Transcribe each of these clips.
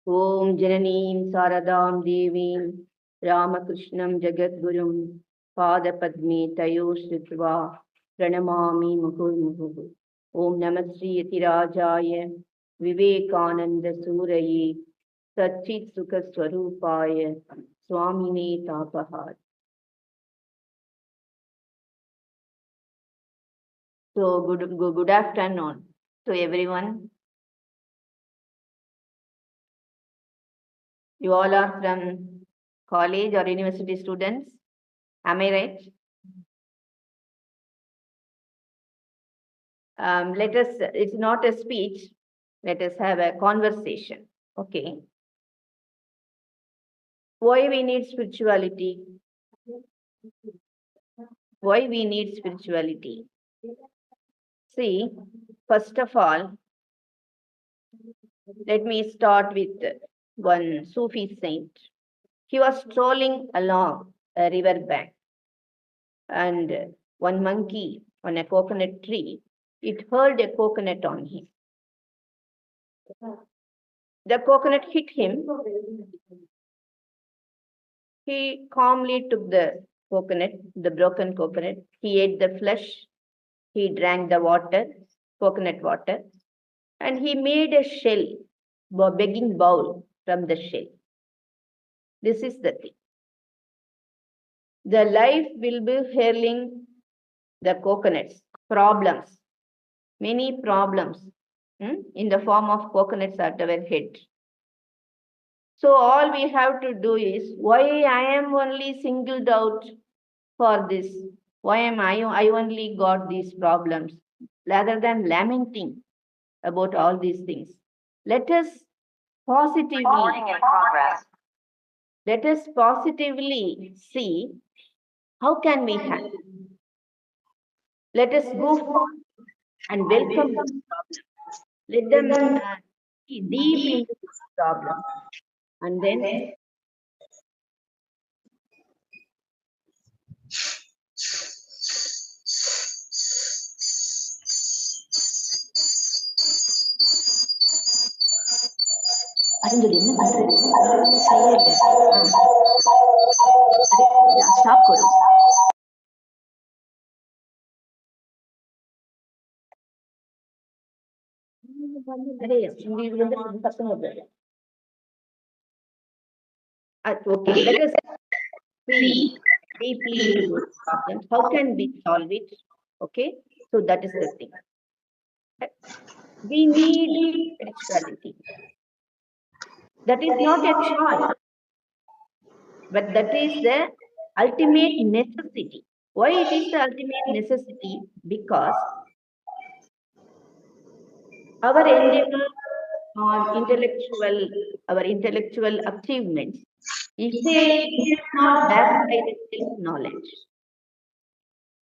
Om Jananeem Saradam Devim Ramakrishnam Jagadgurum Pada Padme Tayo Sritva Pranamami Muhurmuhu. Om Namasri Yatirajaya Vivekananda Suraye Satchit Sukha Swarupaya Swamine Tapahar. So good afternoon to everyone. You all are from college or university students. Am I right? It's not a speech. Let us have a conversation. Okay. Why we need spirituality? Why we need spirituality? See, first of all, let me start with one Sufi saint. He was strolling along a river bank, and one monkey on a coconut tree, it hurled a coconut on him. The coconut hit him. He calmly took the coconut, the broken coconut. He ate the flesh. He drank the water, coconut water, and he made a shell, a begging bowl from the shell. This is the thing. The life will be hurling the coconuts, problems, many problems in the form of coconuts at our head. So all we have to do is, why I am only singled out for this? Why am I only got these problems? Rather than lamenting about all these things, let us positively see how can we handle. Let us go forward and welcome this problem. Let them see deep into this problem, and then stop करो. Okay, let us see deeply into those problems. How can we solve it? Okay, so that is the thing. We need spirituality. That is not a choice, but that is the ultimate necessity. Why it is the ultimate necessity? Because our endeavor on our intellectual achievements, if they are not backed by the self-knowledge,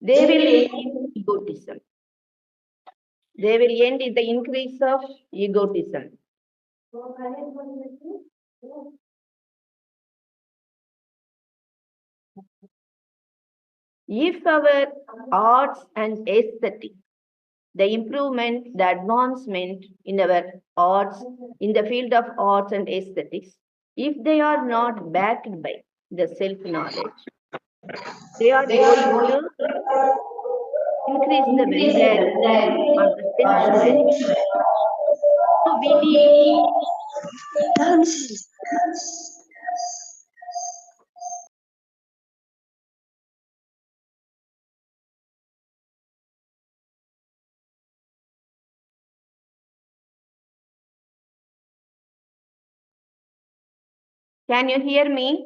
they will end in egotism. They will end in the increase of egotism. If our arts and aesthetics, the improvement, the advancement in our arts, in the field of arts and aesthetics, if they are not backed by the self-knowledge, they are going to increase the vulgarity or the sensuality. So we need Can you hear me?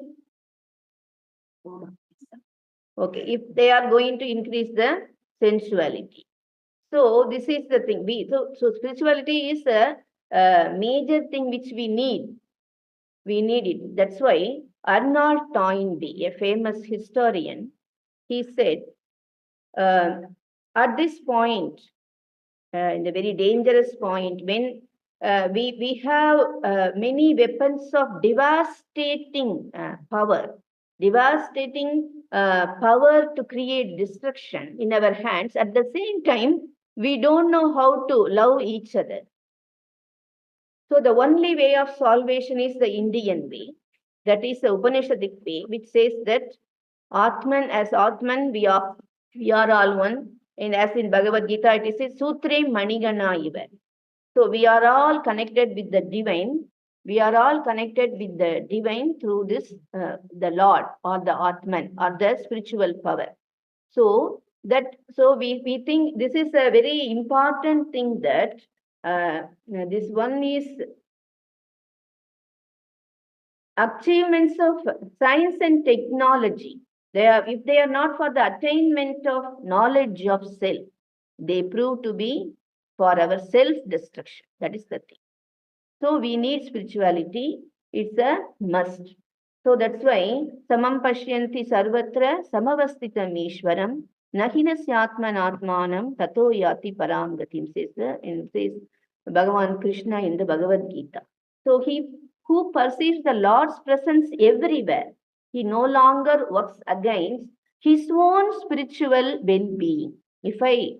Okay, if they are going to increase the sensuality. So this is the thing. So spirituality is a major thing which we need. We need it. That's why Arnold Toynbee, a famous historian, he said, at this point, in the very dangerous point, when we have many weapons of devastating power to create destruction in our hands. At the same time, we don't know how to love each other. So the only way of salvation is the Indian way. That is the Upanishadic way, which says that Atman, as Atman, we are all one. And as in Bhagavad Gita, it is Sutre Manigana Iva. So we are all connected with the divine. We are all connected with the divine through this, the Lord or the Atman or the spiritual power. So we think this is a very important thing, that this one is achievements of science and technology. If they are not for the attainment of knowledge of self, they prove to be for our self-destruction. That is the thing. So we need spirituality. It's a must. So that's why samam pashyanti sarvatra samavastitam ishwaram nahinasya tato yati param gatim, says Bhagavan Krishna in the Bhagavad Gita. So he who perceives the Lord's presence everywhere, he no longer works against his own spiritual well-being. If I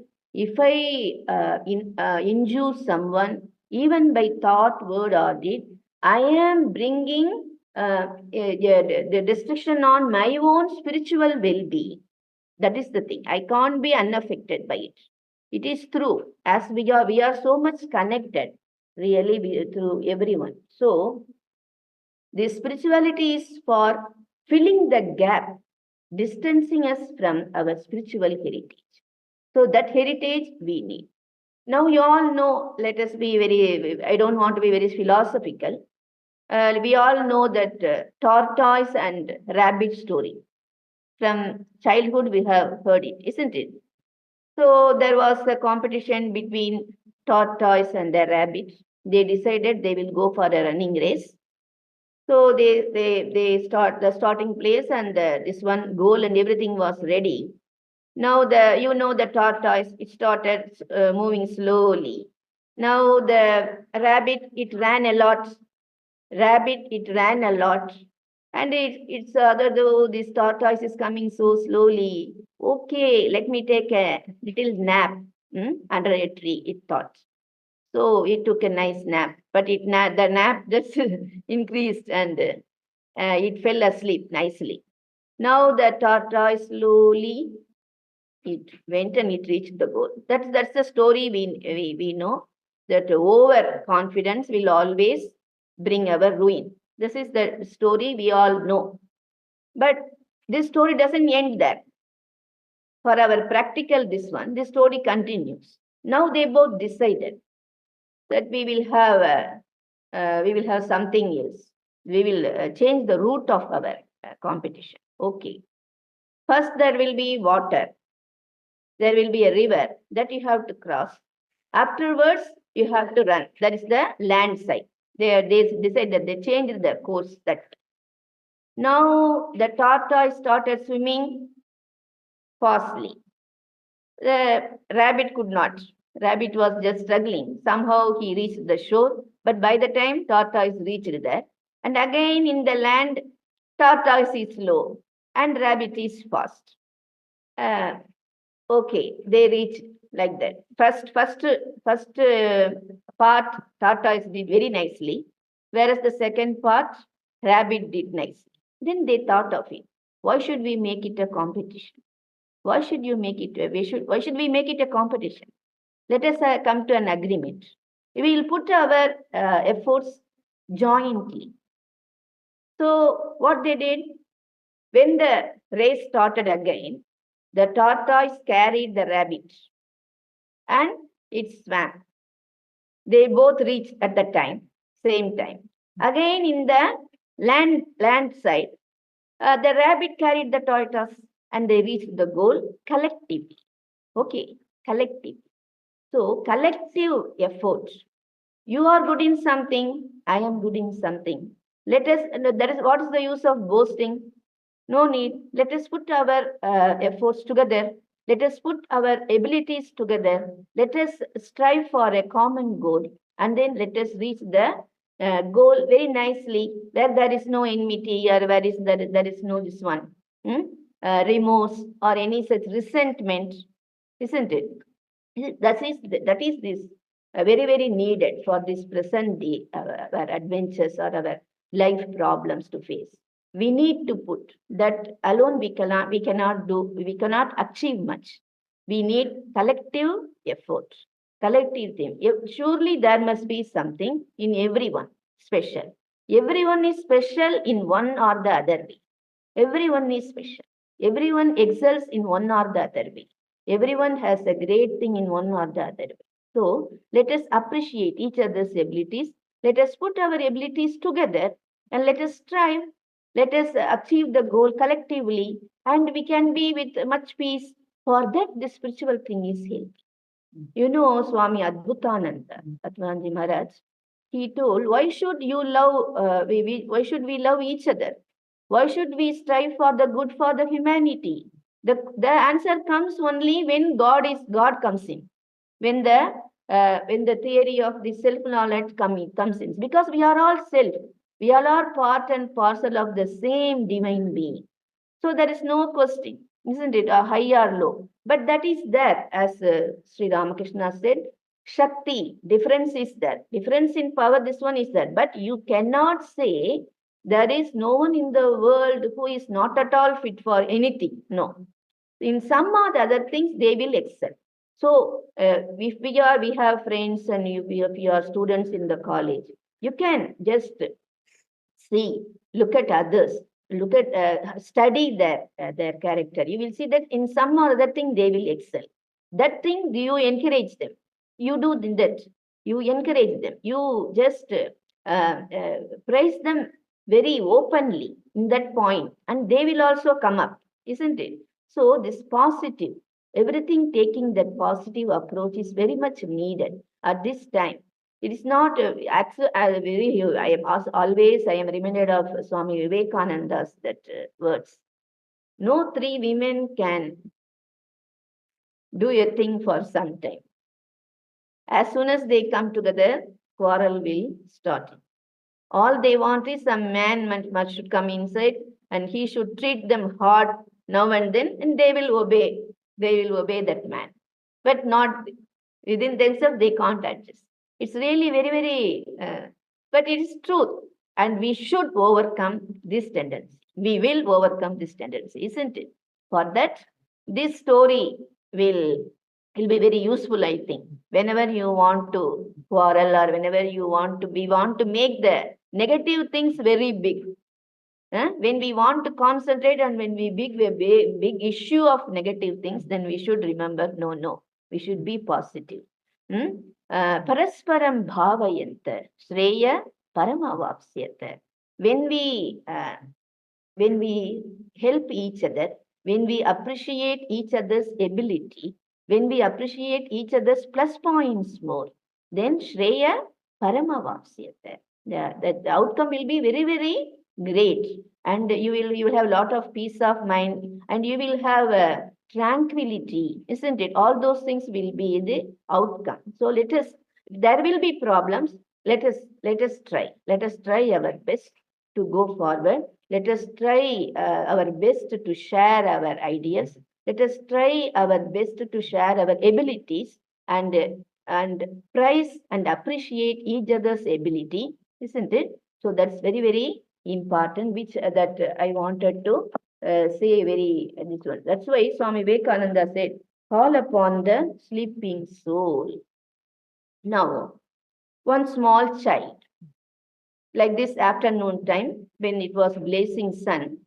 injure someone, even by thought, word, or deed, I am bringing the destruction on my own spiritual well-being. That is the thing. I can't be unaffected by it. It is true. As we are so much connected, really, through everyone. So, this spirituality is for filling the gap, distancing us from our spiritual heritage. So, that heritage we need. Now, you all know, let us be very, I don't want to be very philosophical. We all know that tortoise and rabbit story. From childhood, we have heard it, isn't it? So there was a competition between tortoise and the rabbit. They decided they will go for a running race. So they start the starting place, and this one goal and everything was ready. Now the tortoise, it started moving slowly. Now the rabbit, it ran a lot. And it's though this tortoise is coming so slowly. Okay, let me take a little nap under a tree, it thought. So it took a nice nap, but the nap just increased, and it fell asleep nicely. Now the tortoise slowly, it went and it reached the goal. That's the story we know, that overconfidence will always bring our ruin. This is the story we all know. But this story doesn't end there. For our practical, this story continues. Now they both decided that we will have something else. We will change the route of our competition. Okay. First, there will be water. There will be a river that you have to cross. Afterwards, you have to run. That is the land side. They decided, they changed the course. That now the tortoise started swimming fastly. The rabbit could not. Rabbit was just struggling. Somehow he reached the shore, but by the time tortoise reached there, and again in the land, tortoise is slow and rabbit is fast. Okay, they reach like that. First part, tortoise did very nicely, whereas the second part, rabbit did nicely. Then they thought of it. Why should we make it a competition? Why should you make it? Why should we make it a competition? Let us come to an agreement. We will put our efforts jointly. So what they did, when the race started again, the tortoise carried the rabbit and it swam. They both reached at the same time. Again in the land side, the rabbit carried the tortoise and they reached the goal collectively. Okay, collective. So collective effort. You are good in something, I am good in something. What is the use of boasting? No need. Let us put our efforts together. Let us put our abilities together. Let us strive for a common goal. And then let us reach the goal very nicely, where there is no enmity, or there is no this one, remorse or any such resentment, isn't it? That is this. very, very needed for this present day, our adventures or our life problems to face. We need to put that alone we cannot achieve much. We need collective effort, collective thing. Surely there must be something in everyone special. Everyone is special in one or the other way. Everyone is special. Everyone excels in one or the other way. Everyone has a great thing in one or the other way. So let us appreciate each other's abilities. Let us put our abilities together and let us strive. Let us achieve the goal collectively, and we can be with much peace. For that, the spiritual thing is healthy. You know, Swami Adbhutananda, Atmanji Maharaj, he told, why should you love, why should we love each other? Why should we strive for the good for the humanity? The answer comes only when God comes in. When the theory of the self-knowledge comes in. Because we are all self. We all are part and parcel of the same divine being. So there is no question, isn't it? A high or low. But that is there, as Sri Ramakrishna said, Shakti, difference is there. Difference in power, this one is there. But you cannot say there is no one in the world who is not at all fit for anything. No. In some or the other things, they will excel. So if we have friends and if you are students in the college, you can just see, look at others, look at, study their character. You will see that in some or other thing they will excel. That thing, you encourage them. You do that. You encourage them. You just praise them very openly in that point, and they will also come up, isn't it? So this positive, everything taking that positive approach is very much needed at this time. It is not very. I am always. I am reminded of Swami Vivekananda's that words. No three women can do a thing for some time. As soon as they come together, quarrel will start. All they want is a man must should come inside and he should treat them hard now and then, and they will obey. They will obey that man, but not within themselves. They can't adjust. It's really very, very, but it is truth, and we should overcome this tendency. We will overcome this tendency, isn't it? For that, this story will will be very useful, I think. Whenever you want to quarrel or whenever we want to make the negative things very big. When we want to concentrate and when we big issue of negative things, then we should remember, no, we should be positive. Parasparam bhavayanta shreya paramavapsyata. When we help each other, when we appreciate each other's ability, when we appreciate each other's plus points more, then Shreya Paramavapsyate. Yeah, the outcome will be very, very great. And you will have a lot of peace of mind and you will have tranquility, isn't it? All those things will be the outcome. So there will be problems. Let us try. Let us try our best to go forward. Let us try our best to share our ideas. Let us try our best to share our abilities and prize and appreciate each other's ability, isn't it? So that's very, very important, which that I wanted to say very this one. That's why Swami Vivekananda said, call upon the sleeping soul. Now, one small child, like this afternoon time, when it was blazing sun,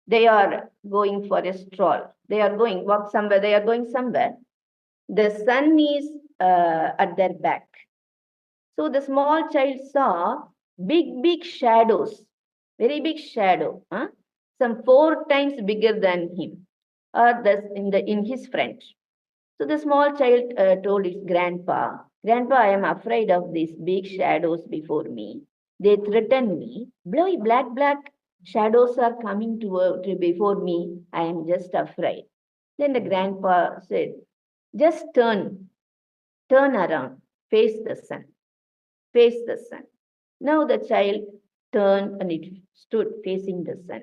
they are going for a stroll. They are going walk somewhere. They are going somewhere. The sun is at their back. So the small child saw big shadows, very big shadow, some 4 times bigger than him, or in his front. So the small child told his grandpa, Grandpa, I am afraid of these big shadows before me. They threaten me. Black shadows are coming to before me. I am just afraid. Then the grandpa said, just turn around, face the sun, face the sun. Now the child turned and it stood facing the sun.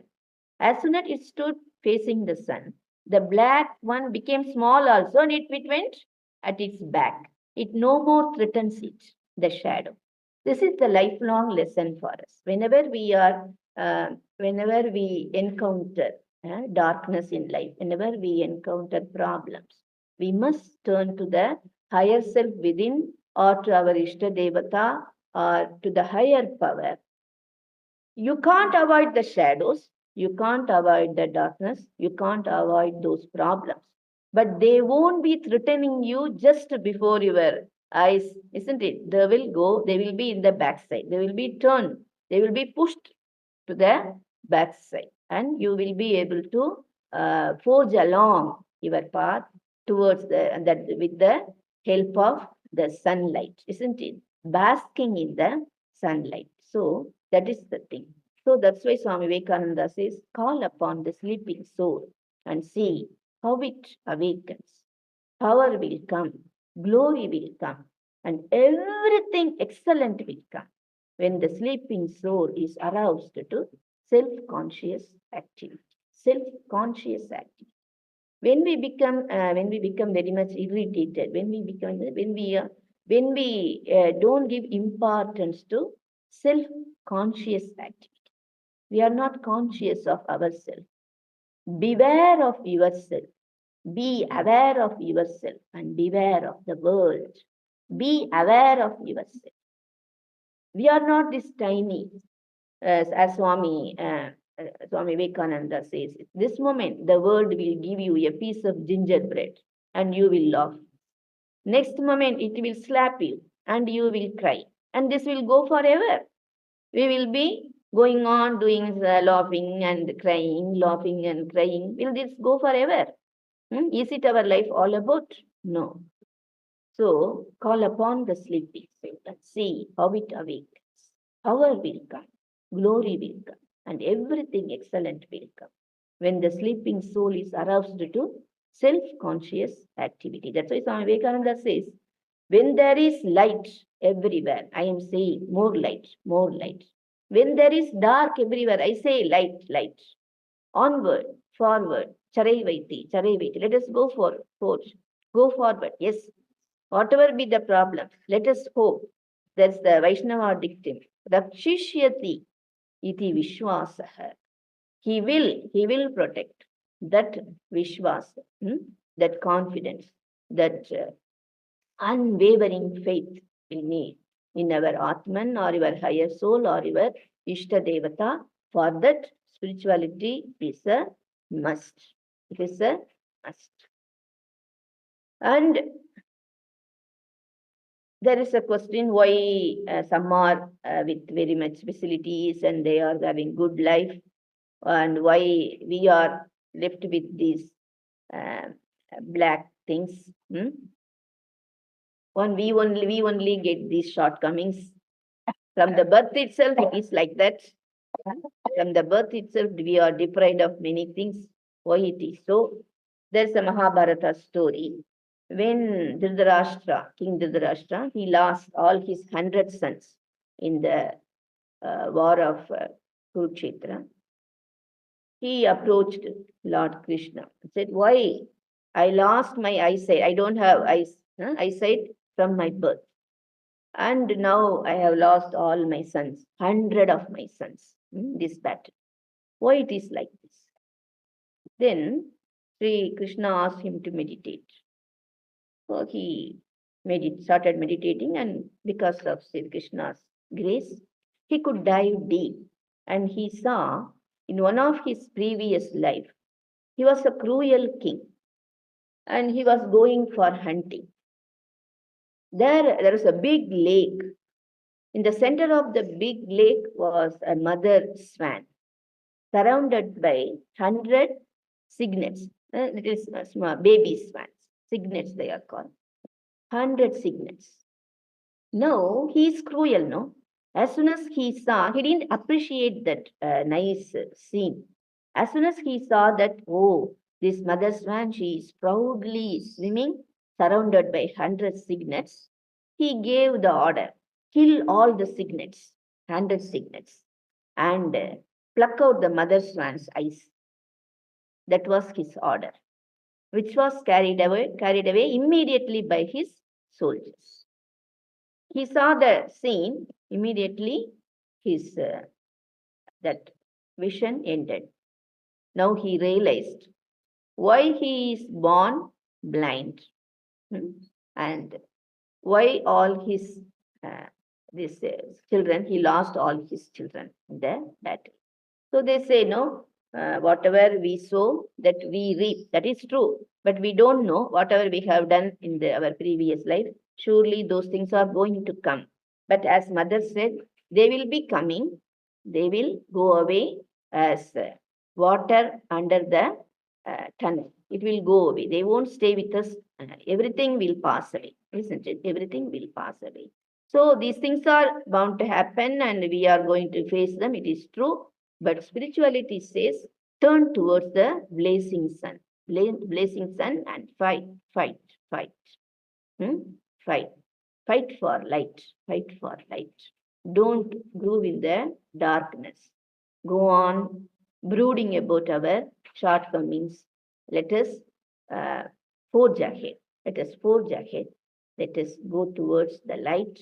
As soon as it stood facing the sun, the black one became small also and it went at its back. It no more threatens it, the shadow. This is the lifelong lesson for us. Whenever we encounter darkness in life, whenever we encounter problems, we must turn to the higher self within, or to our Ishta Devata, or to the higher power. You can't avoid the shadows, you can't avoid the darkness, you can't avoid those problems. But they won't be threatening you just before your eyes, isn't it? They will be in the backside, they will be turned, they will be pushed to the backside, and you will be able to forge along your path towards that with the help of the sunlight, isn't it? Basking in the sunlight. So that is the thing. So that's why Swami Vivekananda says, call upon the sleeping soul and see how it awakens. Power will come, glory will come, and everything excellent will come when the sleeping soul is aroused to self-conscious activity. Self-conscious activity. When we become very much irritated, when we don't give importance to self-conscious activity, we are not conscious of ourselves. Beware of yourself. Be aware of yourself and beware of the world. Be aware of yourself. We are not this tiny, as Swami Vivekananda says. This moment, the world will give you a piece of gingerbread and you will laugh. Next moment, it will slap you and you will cry. And this will go forever. We will be going on doing laughing and crying, laughing and crying. Will this go forever? Is it our life all about? No. So call upon the sleeping soul and see how it awakens. Power will come, glory will come, and everything excellent will come when the sleeping soul is aroused to self-conscious activity. That's why Swami Vivekananda says, when there is light everywhere, I am saying more light, more light. When there is dark everywhere, I say light, light. Onward, forward, charai vaiti, charai vaiti. Let us go forward, go forward. Yes, whatever be the problem, let us hope. That's the Vaishnava dictum. Rakshishyati iti vishwasaha. He will protect. That vishwas, that confidence, that unwavering faith we need in our Atman or your higher soul or your Ishta Devata. For that, spirituality is a must. It is a must. And there is a question why some are with very much facilities and they are having good life, and why we are left with these uh, black things. We only get these shortcomings. From the birth itself, it is like that. From the birth itself, we are deprived of many things. Why it is so? There's a Mahabharata story. When Dhritarashtra, King Dhritarashtra, he lost all his 100 sons in the war of Kurukshetra. He approached Lord Krishna and said, why? I lost my eyesight. I don't have eyesight from my birth. And now I have lost all my sons, 100 of my sons in this battle. Why it is like this? Then Sri Krishna asked him to meditate. So he started meditating, and because of Sri Krishna's grace, he could dive deep. And he saw in one of his previous life, he was a cruel king and he was going for hunting. There is a big lake. In the center of the big lake was a mother swan, surrounded by 100 cygnets. Little small baby swans. Cygnets they are called. 100 cygnets. No, he is cruel, no? As soon as he saw, he didn't appreciate that nice scene. As soon as he saw that, oh, this mother swan, she is proudly swimming, surrounded by 100 cygnets, he gave the order, kill all the cygnets, 100 cygnets, and pluck out the mother swan's eyes. That was his order, which was carried away immediately by his soldiers. He saw the scene, immediately his that vision ended. Now he realized why he is born blind, and why all his these children, he lost all his children in the battle. So they say, no, whatever we sow, that we reap. That is true. But we don't know whatever we have done in our previous life. Surely those things are going to come. But as Mother said, they will be coming. They will go away as water under the tunnel. It will go away. They won't stay with us. Everything will pass away, isn't it? Everything will pass away. So these things are bound to happen and we are going to face them. It is true. But spirituality says, turn towards the blazing sun. Blazing sun and fight, fight, fight. Fight. Fight for light. Fight for light. Don't groove in the darkness. Go on brooding about our shortcomings. Let us forge ahead. Let us forge ahead. Let us go towards the light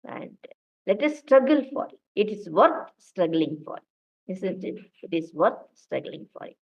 and let us struggle for it. It is worth struggling for, isn't it? It is worth struggling for it.